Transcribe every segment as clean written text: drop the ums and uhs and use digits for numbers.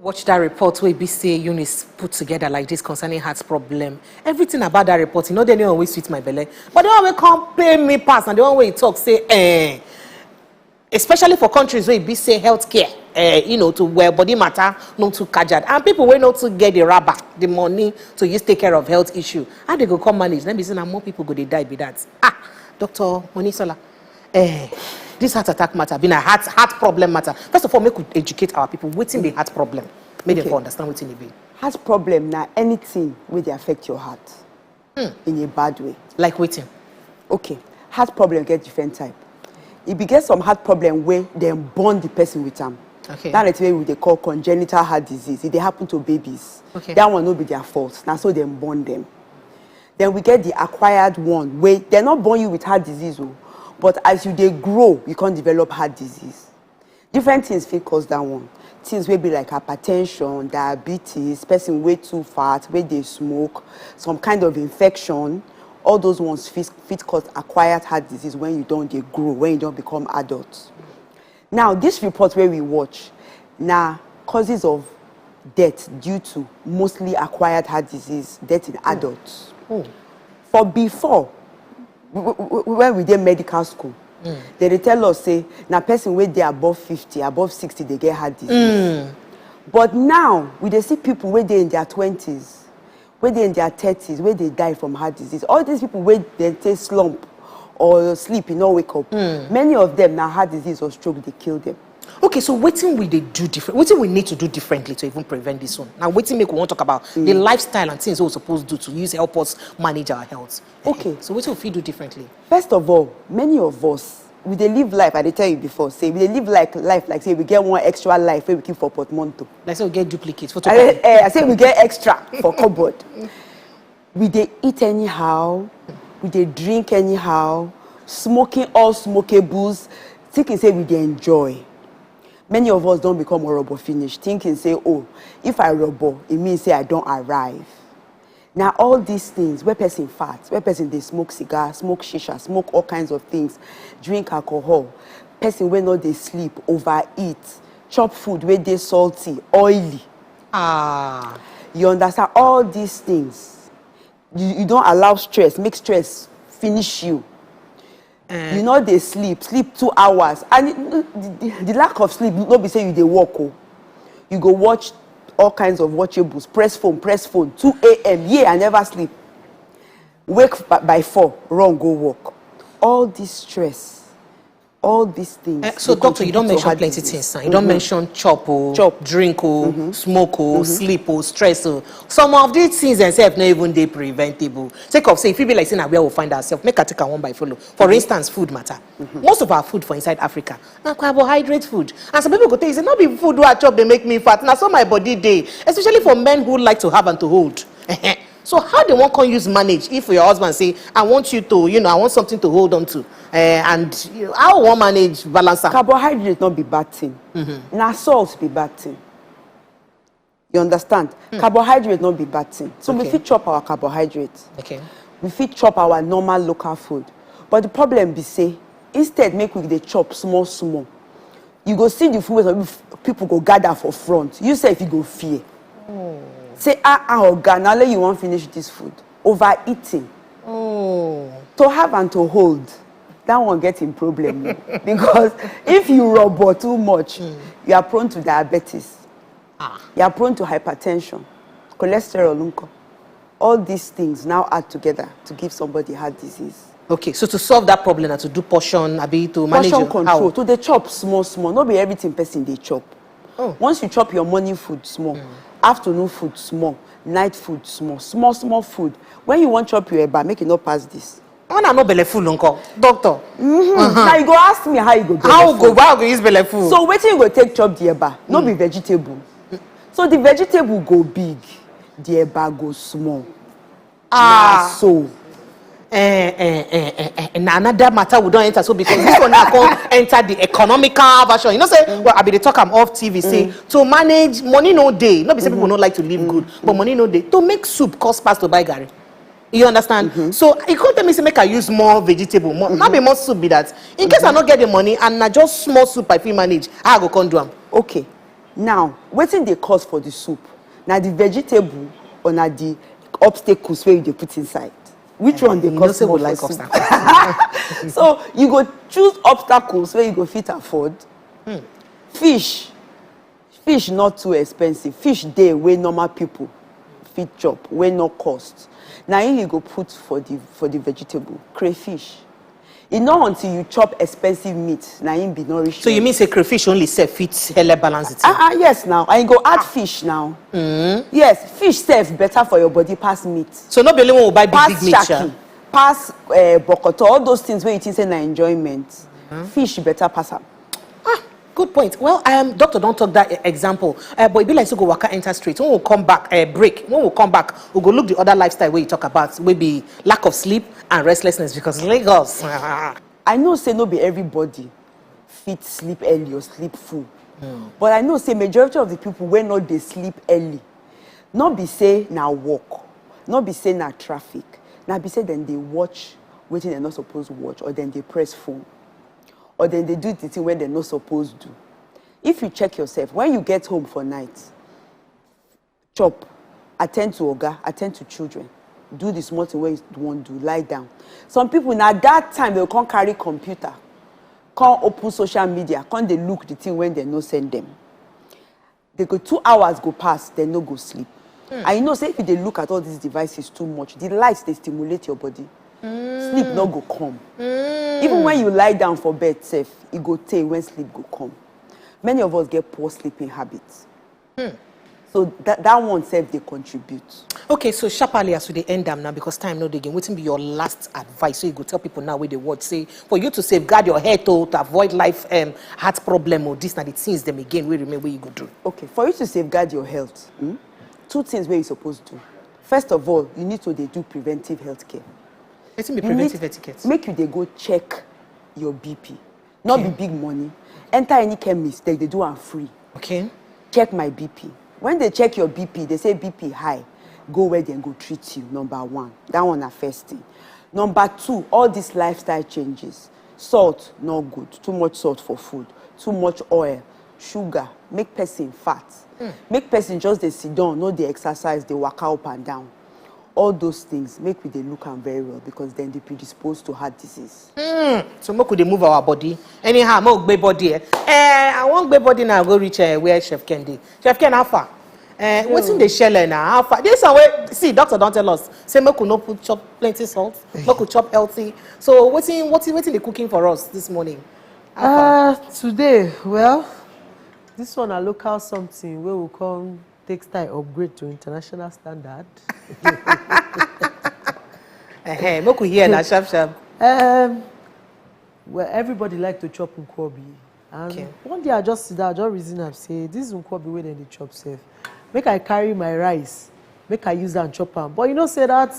watch that report where BCA units put together like this concerning heart problem. Everything about that report, they don't always sweet my belly. But they always can't pay me pass, and the one way it talk say, especially for countries where BCA healthcare, to where body matter not to kajad. And people will not to get the rubber, the money to use take care of health issue. And they go come manage. Then be saying more people go they die with that. Dr. Monisola, this heart attack matter, been a heart problem matter. First of all, make we educate our people. Waiting the heart problem. Make them understand what's in it be. Heart problem now anything will they affect your heart in a bad way. Like waiting. Okay. Heart problem get different type. If you get some heart problem where they born the person with them. Okay. That's what they call congenital heart disease. If they happen to babies, okay, that one will be their fault. Now so they born them. Then we get the acquired one where they're not born you with heart disease. But as they grow, you can't develop heart disease. Different things will cause that one. Things will be like hypertension, diabetes, person way too fat, where they smoke, some kind of infection. All those ones fit cause acquired heart disease when you don't grow, when you don't become adults. Now, this report where we watch, now causes of death due to mostly acquired heart disease, death in adults. For before, when we did medical school, they tell us, say, now person where they above 50, above 60, they get heart disease. But now, we they see people where they in their 20s, where they in their 30s, where they die from heart disease. All these people where they take slump or sleep, wake up. Many of them now heart disease or stroke, they kill them. Okay, so waiting we they do different. Waiting we need to do differently to even prevent this one. Now, waiting make we want to talk about the lifestyle and things we're supposed to do to use help us manage our health. Okay. So what we do differently? First of all, many of us we they live life. I did tell you before. Say we they live life like say we get one extra life where we keep for portmanteau. Like say we get duplicates. I say we get extra for cupboard. We they eat anyhow. We they drink anyhow. Smoking all smokables. Thinking say we they enjoy. Many of us don't become horrible finished, thinking, say, oh, if I rubber, it means, say, I don't arrive. Now, all these things, where person fat, where person they smoke cigar, smoke shisha, smoke all kinds of things, drink alcohol, person where not they sleep, overeat, chop food where they salty, oily. You understand? All these things, you don't allow stress, make stress finish you. You know they sleep 2 hours, and the lack of sleep not be saying you they walk. You go watch all kinds of watchables, press phone 2 a.m. Yeah, I never sleep. Wake by 4, run go walk. All this stress, all these things. So doctor, you don't mention plenty things. You don't mention chop, drink, smoke, sleep, stress. Some of these things themselves not even they preventable. Take off say if you be like saying where we'll find ourselves, make a take one by follow. For instance, food matter. Most of our food for inside Africa now carbohydrate food. And some people go tell you, say not be food who I chop they make me fat. Now so my body day, especially for men who like to have and to hold. So how they won't can use manage if your husband say, I want you to, I want something to hold on to. And how won't manage balance? Carbohydrate not be bad thing. Now salt be bad thing. You understand? Carbohydrate not be bad thing. So we fit chop our carbohydrates. Okay. We fit chop our normal local food. But the problem be say, instead make we they chop small. You go see the food where people go gather for front. You say if you go fear. Say, Oga, now let you want finish this food. Overeating. To have and to hold, that one getting problem. Because if you rubber too much, you are prone to diabetes. You are prone to hypertension, cholesterol. All these things now add together to give somebody heart disease. Okay, so to solve that problem and to do portion, to manage portion control. How? To they chop small. Not be everything person they chop. Once you chop your morning food small, afternoon food small, night food small food. When you want chop your eba, make it not pass this. I no belle full, uncle. Doctor. Now you go ask me how you go why go use belle full? So waiting you go take chop the eba, no be vegetable. So the vegetable go big, the eba go small. So and another matter we don't enter so because this one now can enter the economical version. You know say well I be the talk I'm off TV say to manage money no day. Not be say people don't like to live good, but money no day. To make soup cost pass to buy garri. You understand? So you can't tell me say make I use more vegetable, not be more soup be that. In case I not get the money and I just small soup I feel manage, I go come do am. Okay. Now, wetin dey cost for the soup? Na the vegetable or na the obstacles where you put inside? Which one dey cost more like for soup? obstacles. So you go choose obstacles where you go fit afford. Fish not too expensive. Fish dey wey normal people fit chop, wey no cost. Na im you go put for the vegetable. Crayfish. E not until you chop expensive meat na im be nourishment. So you mean say crayfish only sef fit help balance it? Yes now. And you go add fish now. Yes, fish sef better for your body pass meat. So not be only one will buy big meat. Shaki, pass bokoto, all those things where you think say na enjoyment. Fish better pass am. Good point. Well, doctor, don't talk that example. But it be like so go waka enter straight. When we come back, break. When we come back, we go look the other lifestyle where you talk about maybe lack of sleep and restlessness because Lagos. I know say no be everybody fit sleep early or sleep full. But I know say majority of the people wey not dey sleep early, not be say na work, not be say na traffic, na be say then they watch wetin they not supposed to watch or then they press phone. Or then they do the thing when they're not supposed to. If you check yourself, when you get home for night, chop, attend to oga, attend to children, do the small thing where you want to do, lie down. Some people, now that time, they can't carry computer, can't open social media, can't they look the thing when they no send them. They go 2 hours go past, they no go sleep. And you know, say if they look at all these devices too much, the lights, they stimulate your body. Sleep no go come. Even when you lie down for bed safe, it go take when sleep go come. Many of us get poor sleeping habits. So that one self they contribute. Okay, so sharply as we end them now because time no digging. What will be your last advice? So you go tell people now where they watch say for you to safeguard your health to avoid life heart problem or this now the things them again we remember what you go do. Okay, for you to safeguard your health, 2 things where you supposed to do. First of all, you need to do preventive health care. Let's be preventive etiquette. Make you they go check your BP. Not be big money. Enter any chemist, they do am free. Okay. Check my BP. When they check your BP, they say BP high. Go where they go treat you, number 1. That one na first thing. Number 2, all these lifestyle changes. Salt, not good. Too much salt for food. Too much oil. Sugar, make person fat. Make person just they sit down, no they exercise, they walk up and down. All those things make they look am very well because then they predisposed to heart disease. So we could move our body. Anyhow, more gbe body. I want gbe body now go reach where Chef Ken dey. Chef Ken how far? What's in the shell now? How far? This one way. See, doctor don't tell us. Say make we no put chop plenty salt. Make we chop healthy. So what's in the cooking for us this morning? Today, well, this one a local something where we come textile upgrade to international standard. Make we hear that sharp. Well, everybody like to chop nkwobi. And one day I just sit down, I just reason and say, this is nkwobi where they chop safe. Make I carry my rice, make I use that and chop am. But you know, say that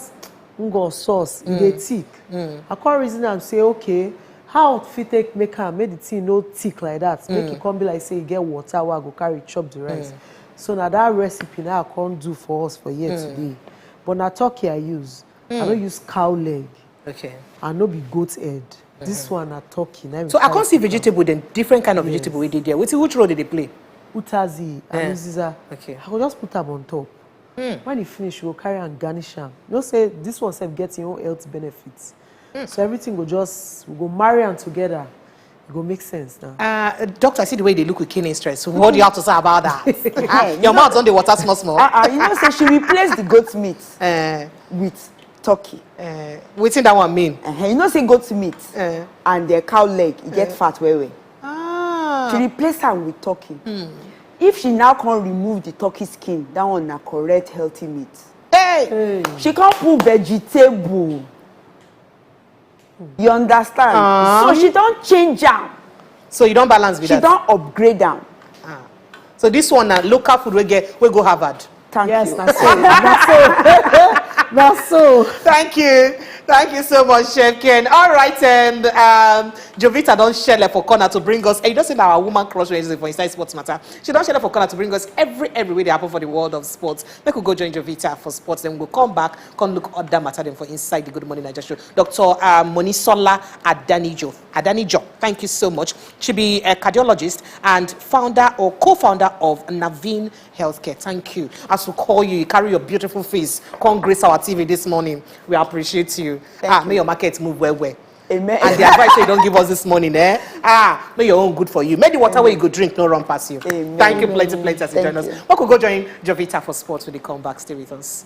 ngo sauce, they thick. I can't reason and say, okay, how fit take make am make the thing no thick like that. Make it come be like say you get water where I go carry chop the rice. So now that recipe now I can't do for us for here today. But now turkey I use. I don't use cow leg. Okay. I no be goat head. This one na turkey. So I can't see vegetable then different kind of vegetable we did there. Which role did they play? Utazi and uziza. Okay. I will just put them on top. When you finish, you will carry and garnish them. You know, say this one self gets your own health benefits. So everything will just go marry them together. It will make sense now. Doctor, I see the way they look with keen interest. So what do you have to say about that? Your mouth on the water small. You know, say she replaced the goat meat with turkey. What does that one mean? You know, say goat meat and the cow leg, you get fat way. She replaced her with turkey. If she now can't remove the turkey skin, that one na correct healthy meat. Hey! She can't put vegetable. You understand? So she don't change them. So you don't balance with that? She don't upgrade them. So this one na local food we go Harvard. Thank you. That's so. That's so. Thank you. Thank you so much, Chef Ken. All right, and Jovita don't share for corner to bring us. You don't say our woman crush races for Inside Sports Matter. She don't share for corner to bring us every way they happen for the world of sports. They could go join Jovita for sports, then we'll come back, come look at that matter then for Inside the Gudu Morning Naija Show. Dr. Monisola Adanijo. Thank you so much. She be a cardiologist and founder or co-founder of Naveen Healthcare. Thank you. As we call you, you carry your beautiful face. Come grace our TV this morning. We appreciate you. May your market move well. Amen. And the advice you don't give us this morning, may your own good for you. May the water where you go drink no run past you. Amen. Thank you plenty as you join us. We could go join Jovita for sports when they come back. Stay with us.